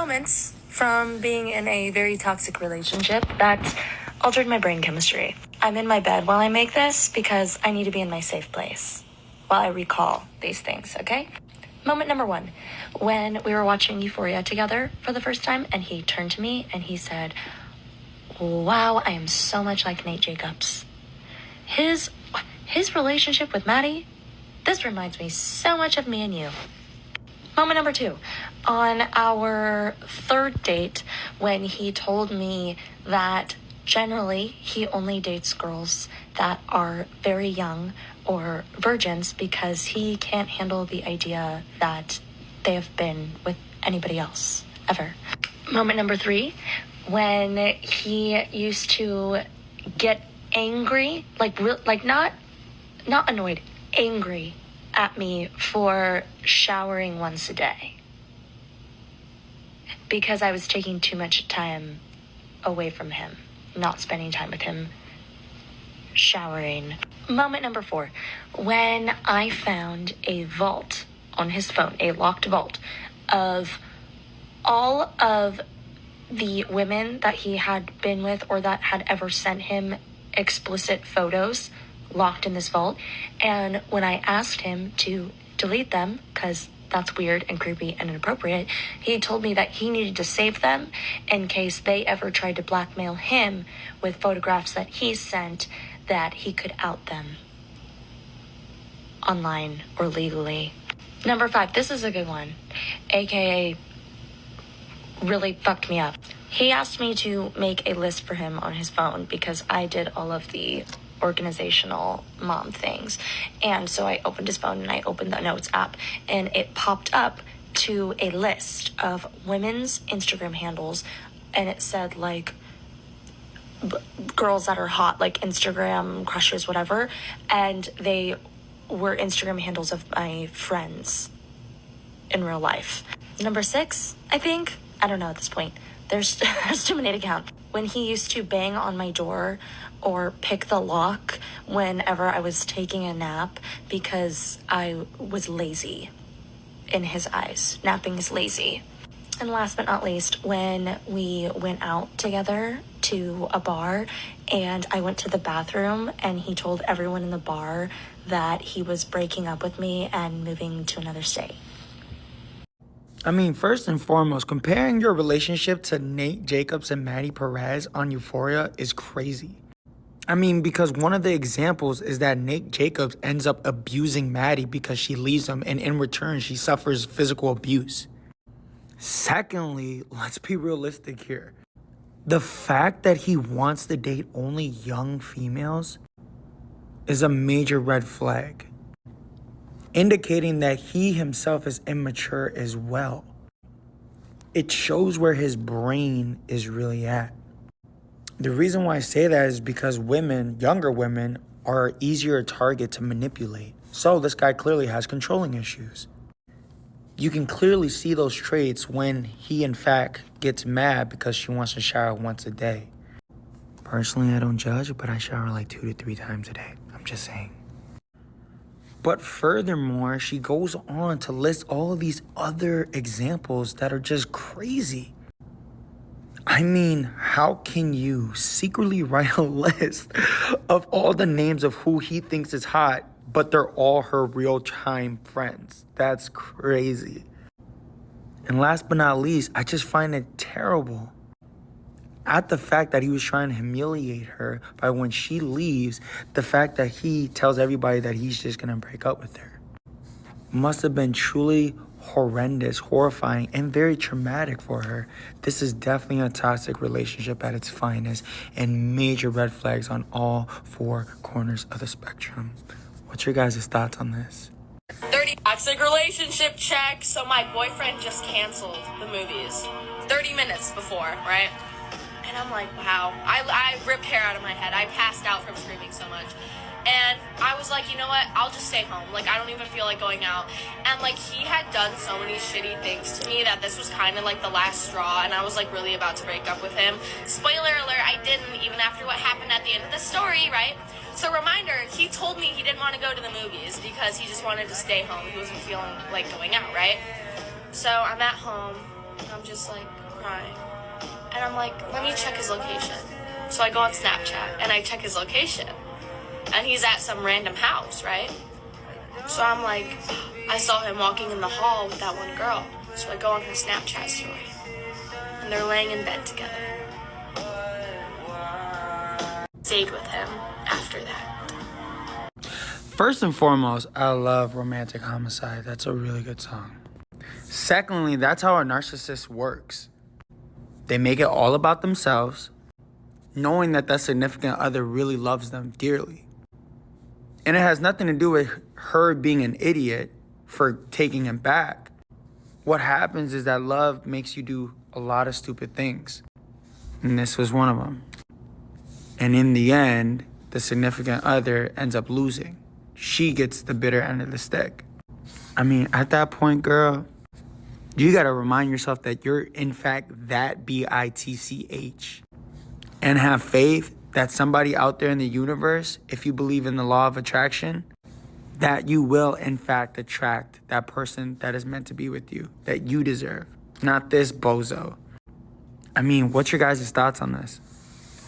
moments from being in a very toxic relationship that altered my brain chemistry. I'm in my bed while I make this because I need to be in my safe place while I recall these things, okay? Moment number one, when we were watching Euphoria together for the first time, and he turned to me and he said, "Wow, I am so much like Nate Jacobs." His relationship with Maddie, this reminds me so much of me and you. Moment number two, on our third date, when he told me that generally he only dates girls that are very young or virgins because he can't handle the idea that they have been with anybody else ever. Moment number three, when he used to get angry, like not annoyed, angry at me for showering once a day because I was taking too much time away from him, not spending time with him, showering. Moment number four, when I found a vault on his phone, a locked vault of all of the women that he had been with or that had ever sent him explicit photos locked in this vault. And when I asked him to delete them, because that's weird and creepy and inappropriate, he told me that he needed to save them in case they ever tried to blackmail him with photographs that he sent, that he could out them online or legally. Number five, this is a good one, aka really fucked me up. He asked me to make a list for him on his phone because I did all of the organizational mom things. And so I opened his phone and I opened the notes app and it popped up to a list of women's Instagram handles, and it said like girls that are hot, like Instagram crushes, whatever, and they were Instagram handles of my friends in real life. Number six, I think, I don't know at this point, there's too many to count. When he used to bang on my door or pick the lock whenever I was taking a nap because I was lazy in his eyes. Napping is lazy. And last but not least, when we went out together to a bar and I went to the bathroom and he told everyone in the bar that he was breaking up with me and moving to another state. I mean, first and foremost, comparing your relationship to Nate Jacobs and Maddie Perez on Euphoria is crazy. I mean, because one of the examples is that Nate Jacobs ends up abusing Maddie because she leaves him, and in return, she suffers physical abuse. Secondly, let's be realistic here. The fact that he wants to date only young females is a major red flag, indicating that he himself is immature as well. It shows where his brain is really at. The reason why I say that is because women, younger women, are easier target to manipulate. So this guy clearly has controlling issues. You can clearly see those traits when he in fact gets mad because she wants to shower once a day. Personally, I don't judge, but I shower like 2 to 3 times a day. I'm just saying. But furthermore, she goes on to list all of these other examples that are just crazy. I mean, how can you secretly write a list of all the names of who he thinks is hot, but they're all her real-time friends? That's crazy. And last but not least, I just find it terrible at the fact that he was trying to humiliate her by when she leaves, the fact that he tells everybody that he's just going to break up with her. Must have been truly horrendous, horrifying, and very traumatic for her. This is definitely a toxic relationship at its finest, and major red flags on all 4 corners of the spectrum. What's your guys' thoughts on this? 30 toxic relationship check. So my boyfriend just canceled the movies 30 minutes before, right? And I'm like, wow. I ripped hair out of my head. I passed out from screaming so much. And I was like, you know what? I'll just stay home. Like, I don't even feel like going out. And, like, he had done so many shitty things to me that this was kind of, like, the last straw. And I was, like, really about to break up with him. Spoiler alert, I didn't, even after what happened at the end of the story, right? So, reminder, he told me he didn't want to go to the movies because he just wanted to stay home. He wasn't feeling like going out, right? So, I'm at home. I'm just like crying. And I'm like, let me check his location. So I go on Snapchat and I check his location. And he's at some random house, right? So I'm like, I saw him walking in the hall with that one girl. So I go on her Snapchat story. And they're laying in bed together. Stayed with him after that. First and foremost, I love Romantic Homicide. That's a really good song. Secondly, that's how a narcissist works. They make it all about themselves, knowing that that significant other really loves them dearly. And it has nothing to do with her being an idiot for taking him back. What happens is that love makes you do a lot of stupid things. And this was one of them. And in the end, the significant other ends up losing. She gets the bitter end of the stick. I mean, at that point, girl, you gotta remind yourself that you're in fact that bitch. And have faith that somebody out there in the universe, if you believe in the law of attraction, that you will in fact attract that person that is meant to be with you, that you deserve, not this bozo. I mean, what's your guys' thoughts on this?